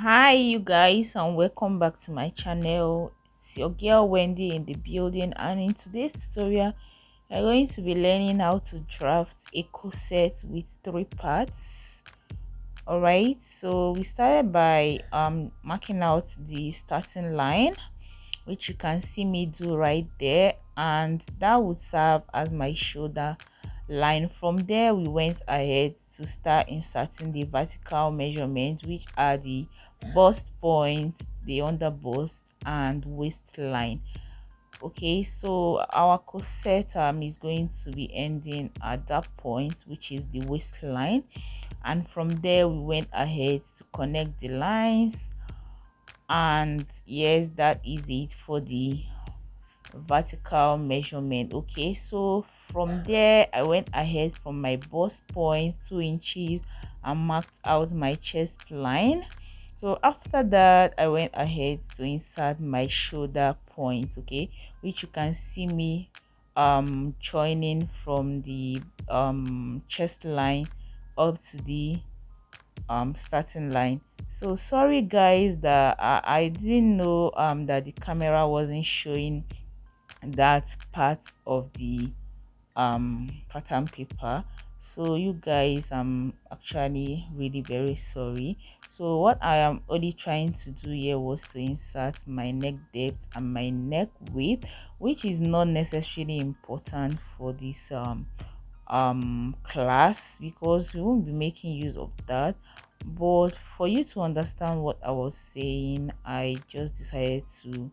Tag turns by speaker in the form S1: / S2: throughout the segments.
S1: Hi you guys, and welcome back to my channel. It's your girl Wendy in the building, and in today's tutorial we're going to be learning how to draft a corset with three parts. All right, so we started by marking out the starting line, which you can see me do right there, and that would serve as my shoulder line. From there we went ahead to start inserting the vertical measurements, which are the bust point, the under bust, and waistline. Okay, so our corset is going to be ending at that point, which is the waistline, and from there we went ahead to connect the lines. And yes, that is it for the vertical measurement. Okay, so from there I went ahead from my bust point 2 inches and marked out my chest line. So after that I went ahead to insert my shoulder point, okay, which you can see me joining from the chest line up to the starting line. So sorry guys that I didn't know that the camera wasn't showing that part of the pattern paper. So you guys, I'm actually really very sorry. So what I am only trying to do here was to insert my neck depth and my neck width, which is not necessarily important for this class, because we won't be making use of that. But for you to understand what I was saying, I just decided to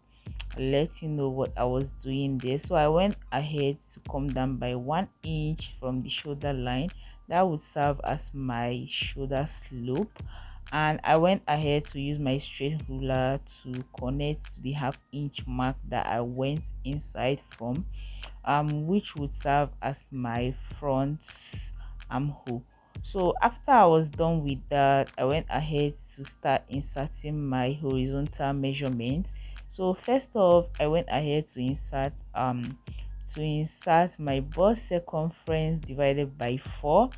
S1: let you know what I was doing there. So I went ahead to come down by 1 inch from the shoulder line. That would serve as my shoulder slope, and I went ahead to use my straight ruler to connect to the half-inch mark that I went inside from, which would serve as my front armhole. So after I was done with that, I went ahead to start inserting my horizontal measurements. So first off, I went ahead to insert my bust circumference divided by 4,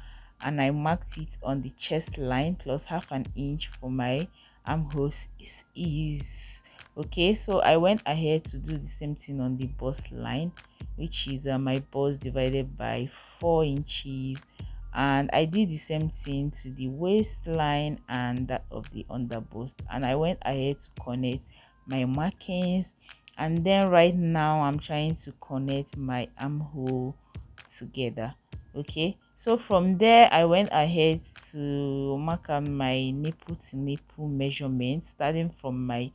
S1: and I marked it on the chest line plus half an inch for my armhole is okay. So I went ahead to do the same thing on the bust line, which is my bust divided by 4 inches, and I did the same thing to the waistline and that of the under bust, and I went ahead to connect my markings. And then right now I'm trying to connect my armhole together. Okay, so from there I went ahead to mark out my nipple to nipple measurement, starting from my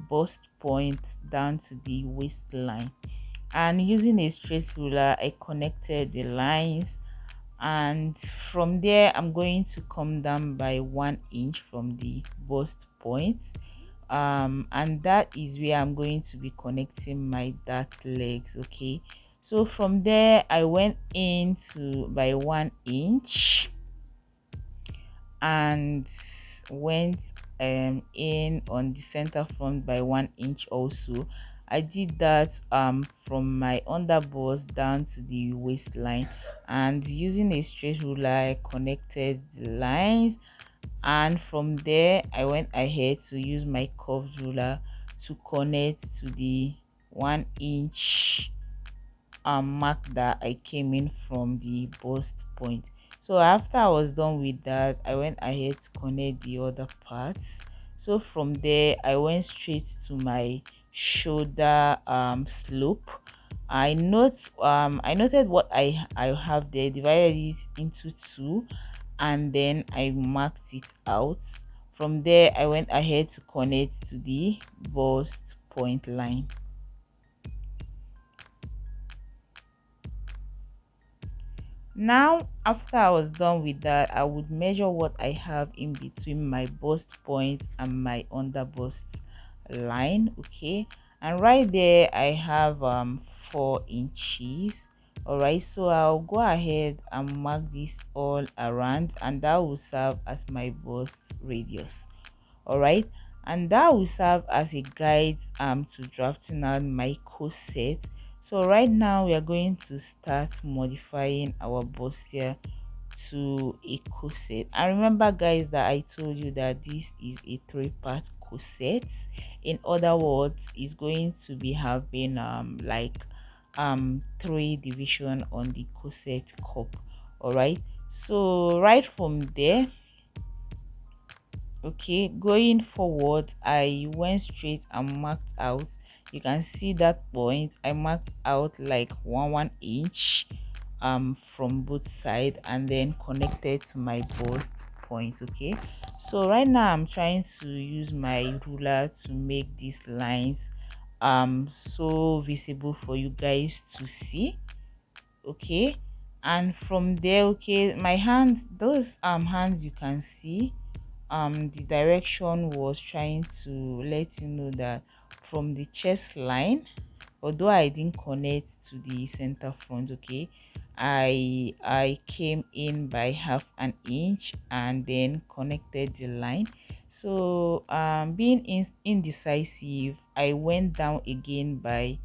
S1: bust point down to the waistline, and using a straight ruler I connected the lines. And from there I'm going to come down by 1 inch from the bust points, and that is where I'm going to be connecting my dart legs. Okay, so from there I went into by 1 inch and went in on the center front by 1 inch also. I did that from my under bust down to the waistline, and using a straight ruler I connected the lines. And from there I went ahead to use my curved ruler to connect to the 1 inch mark that I came in from the bust point. So after I was done with that, I went ahead to connect the other parts. So from there I went straight to my shoulder slope. I noted what I have there, divided it into two, and then I marked it out. From there I went ahead to connect to the bust point line. Now after I was done with that, I would measure what I have in between my bust point and my under bust line. Okay, and right there I have 4 inches. All right, so I'll go ahead and mark this all around, and that will serve as my bust radius. All right, and that will serve as a guide to drafting out my corset. So right now we are going to start modifying our bustier to a corset. And remember guys that I told you that this is a three-part corset. In other words, it's going to be having like three division on the corset cup. All right, so right from there, okay, going forward, I went straight and marked out. You can see that point I marked out like 1 inch from both side, and then connected to my bust point. Okay, so right now I'm trying to use my ruler to make these lines so visible for you guys to see. Okay, and from there, okay, my hands, those hands you can see, the direction was trying to let you know that from the chest line, although I didn't connect to the center front, okay, I came in by 1/2 inch and then connected the line. So being indecisive, I went down again by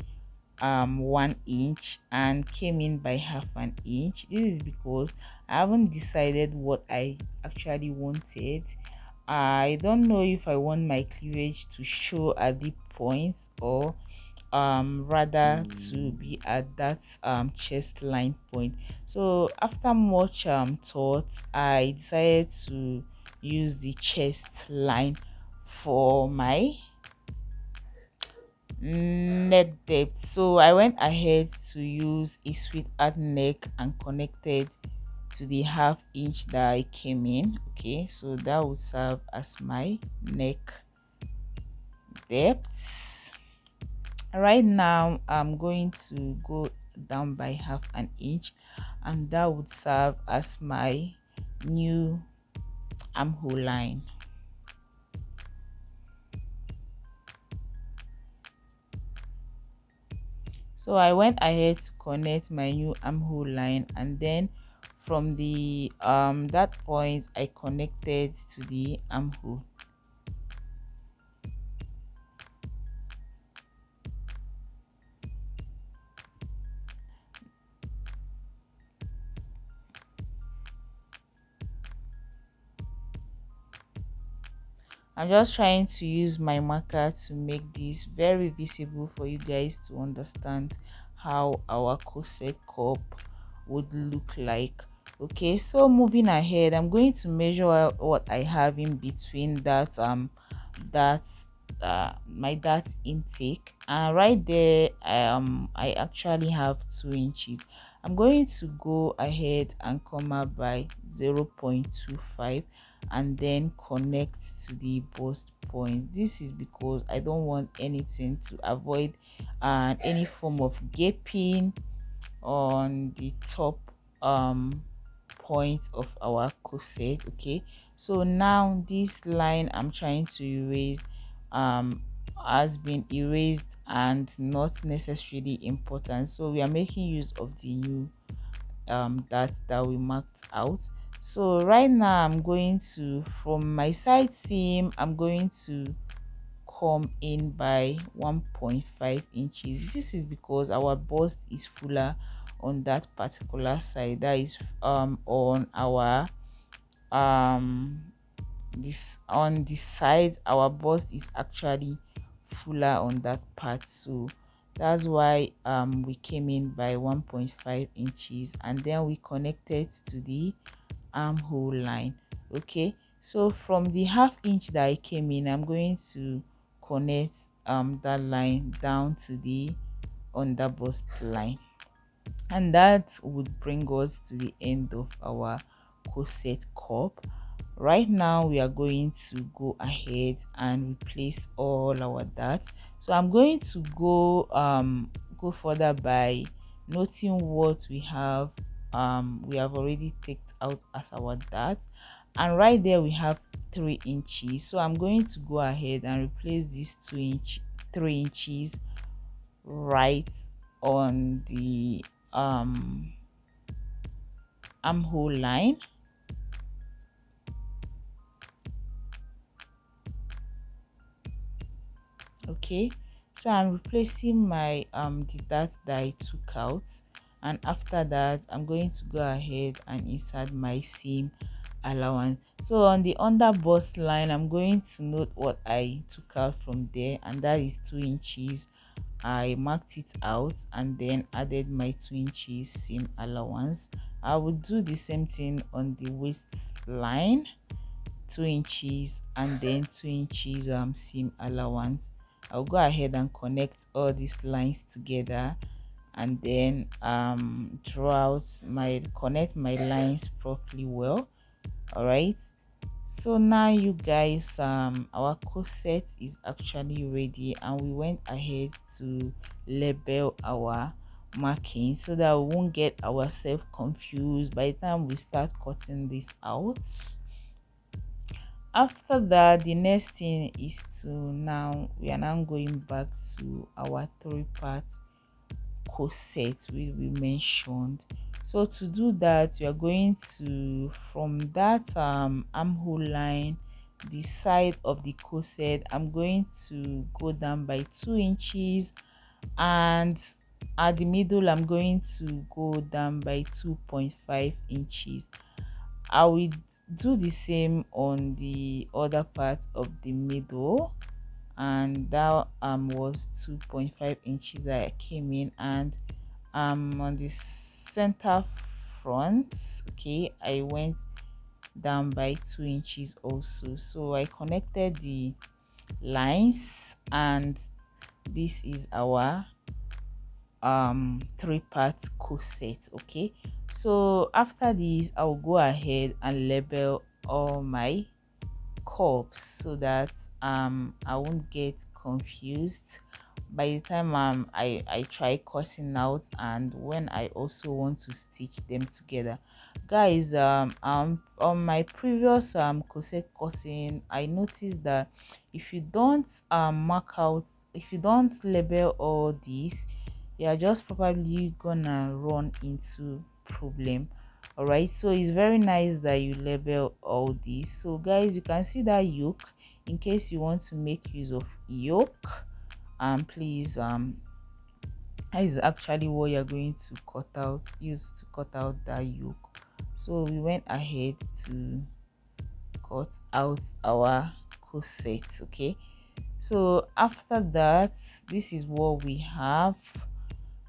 S1: 1 inch and came in by 1/2 inch. This is because I haven't decided what I actually wanted. I don't know if I want my cleavage to show at the points, or rather to be at that chest line point. So after much thought, I decided to use the chest line for my neck depth. So I went ahead to use a sweetheart neck and connected to the 1/2 inch that I came in. Okay, so that would serve as my neck depth. Right now I'm going to go down by 1/2 inch, and that would serve as my new armhole line. So I went ahead to connect my new armhole line, and then from the that point I connected to the armhole. I'm just trying to use my marker to make this very visible for you guys to understand how our corset cup would look like. Okay, so moving ahead, I'm going to measure out what I have in between that that's my that intake, and right there I actually have 2 inches. I'm going to go ahead and come up by 0.25 and then connect to the bust point. This is because I don't want anything to avoid any form of gaping on the top point of our corset. Okay, so now this line I'm trying to erase has been erased and not necessarily important, so we are making use of the new that we marked out. So right now I'm going to, from my side seam, I'm going to come in by 1.5 inches. This is because our bust is fuller on that particular side, that is on our this on the side our bust is actually fuller on that part. So that's why we came in by 1.5 inches, and then we connected to the armhole line. Okay, so from the 1/2 inch that I came in, I'm going to connect that line down to the under bust line, and that would bring us to the end of our corset cup. Right now we are going to go ahead and replace all our darts. So I'm going to go further by noting what we have already taked out as our dart, and right there we have 3 inches. So I'm going to go ahead and replace these 3 inches right on the armhole line. Okay, so I'm replacing my the dart that I took out, And after that, I'm going to go ahead and insert my seam allowance. So on the under bust line, I'm going to note what I took out from there, and that is 2 inches. I marked it out and then added my 2 inches seam allowance. I will do the same thing on the waistline, 2 inches and then 2 inches seam allowance. I'll go ahead and connect all these lines together, and then draw out my connect my lines properly well. All right, so now you guys, our corset is actually ready, and we went ahead to label our marking so that we won't get ourselves confused by the time we start cutting this out. After that, the next thing is to, now we are now going back to our 3 part corset we mentioned. So to do that, we are going to, from that armhole line, the side of the corset, I'm going to go down by 2 inches, and at the middle I'm going to go down by 2.5 inches. I will do the same on the other part of the middle, and that was 2.5 inches that I came in. And on the center front, okay, I went down by 2 inches also. So I connected the lines, and this is our 3 part corset. Okay, so after this, I'll go ahead and label all my curves so that I won't get confused by the time I try cutting out, and when I also want to stitch them together. Guys, on my previous corset cutting, I noticed that if you don't mark out, if you don't label all these, you are just probably gonna run into problem. All right, so it's very nice that you label all these. So guys, you can see that yoke. In case you want to make use of yoke, please, that is actually what you're going to cut out, use to cut out that yoke. So we went ahead to cut out our corset. Okay, so after that, this is what we have,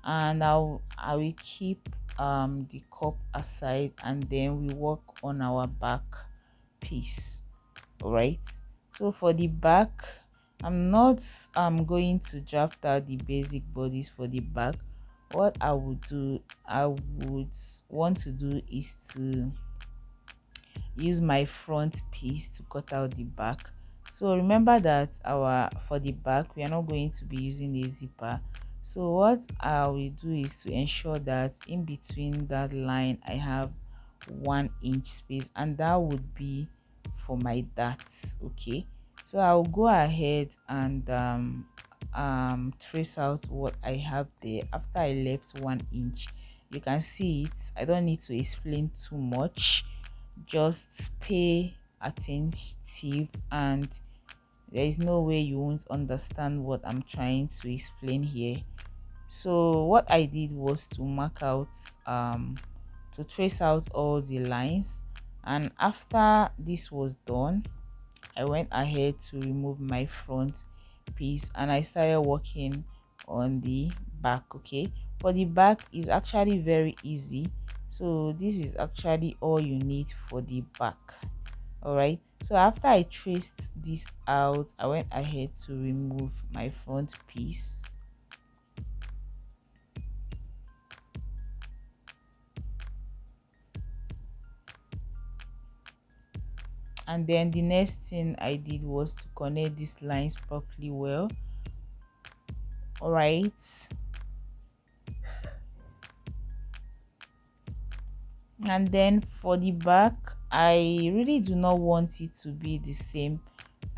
S1: and I will keep the cup aside, and then we work on our back piece. All right, so for the back, I'm not going to draft out the basic bodies for the back. What I would do, I would want to do is to use my front piece to cut out the back. So remember that our, for the back, we are not going to be using a zipper. So what I will do is to ensure that in between that line I have 1 inch space, and that would be for my darts. Okay, so I'll go ahead and trace out what I have there after I left 1 inch. You can see it. I don't need to explain too much, just pay attentive, and there is no way you won't understand what I'm trying to explain here. So what I did was to mark out, to trace out all the lines, and after this was done, I went ahead to remove my front piece, and I started working on the back. Okay, for the back is actually very easy. So this is actually all you need for the back. All right, so after I traced this out, I went ahead to remove my front piece, and then the next thing I did was to connect these lines properly well. All right, and then for the back, I really do not want it to be the same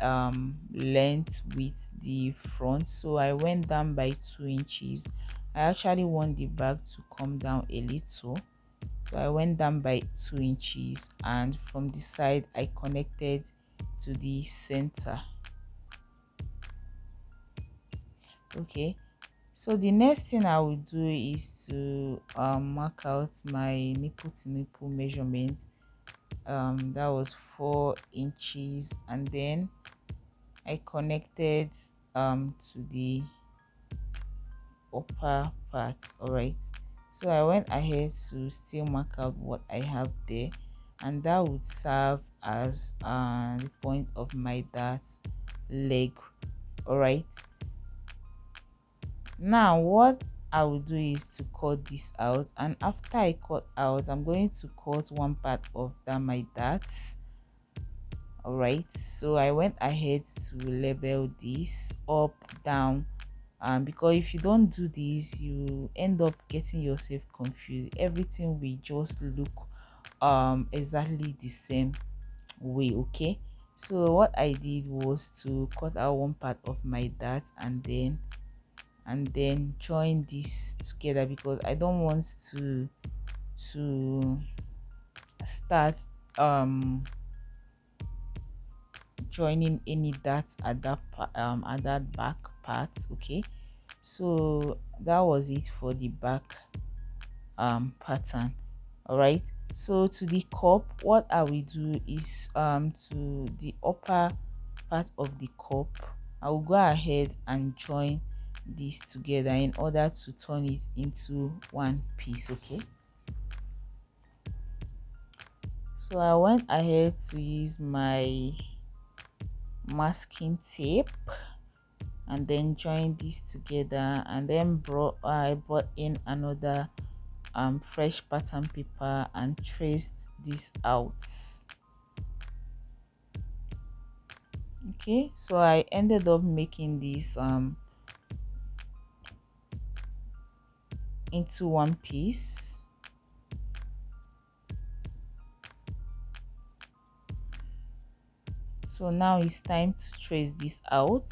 S1: length with the front, so I went down by 2 inches. I actually want the back to come down a little, so I went down by 2 inches, and from the side I connected to the center. Okay, So the next thing I will do is to mark out my nipple to nipple measurement. That was 4 inches, and then I connected to the upper part. All right, so I went ahead to still mark out what I have there, and that would serve as the point of my dart leg. All right, now what I will do is to cut this out, and after I cut out, I'm going to cut one part of that my darts. All right, so I went ahead to label this up, down, because if you don't do this, you end up getting yourself confused. Everything will just look exactly the same way. Okay, so what I did was to cut out one part of my dart, and then join this together, because I don't want to start joining any dots at at that back part. Okay, so that was it for the back pattern. All right, so to the cup, what I will do is to the upper part of the cup, I will go ahead and join this together in order to turn it into one piece. Okay, so I went ahead to use my masking tape and then join this together, and then I brought in another fresh pattern paper and traced this out. Okay, so I ended up making this into one piece. So now it's time to trace this out.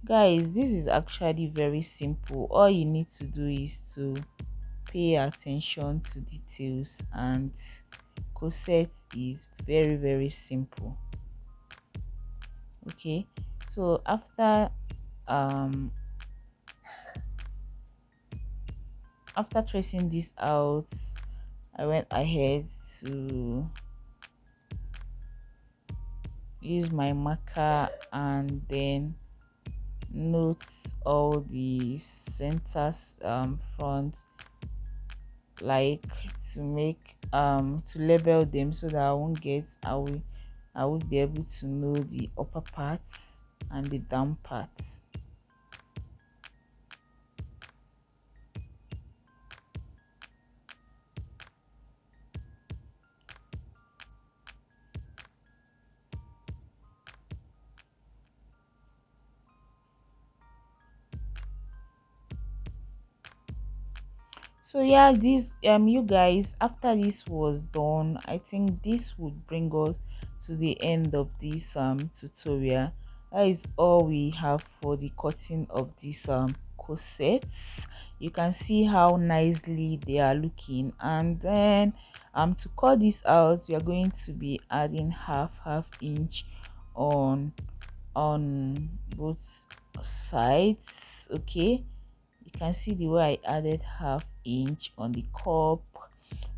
S1: Guys, this is actually very simple. All you need to do is to pay attention to details, and corset is very simple. Okay, so um after tracing this out, I went ahead to use my marker and then note all the centers front, like to make to label them so that I will be able to know the upper parts and the down parts. So yeah, this you guys, after this was done, I think this would bring us to the end of this tutorial. That is all we have for the cutting of these corsets. You can see how nicely they are looking, and then to cut this out, we are going to be adding half inch on both sides. Okay, you can see the way I added half inch on the cup.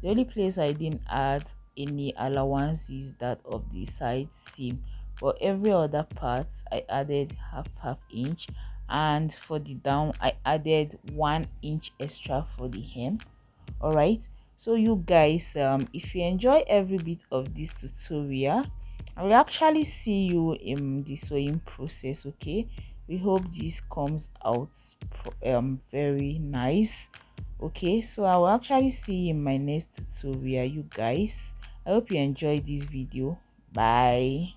S1: The only place I didn't add any allowance is that of the side seam, but every other part I added half inch, and for the down I added 1 inch extra for the hem. All right, so you guys, if you enjoy every bit of this tutorial, I will actually see you in the sewing process. Okay, we hope this comes out very nice. Okay, so I will actually see you in my next tutorial. You guys, I hope you enjoyed this video. Bye.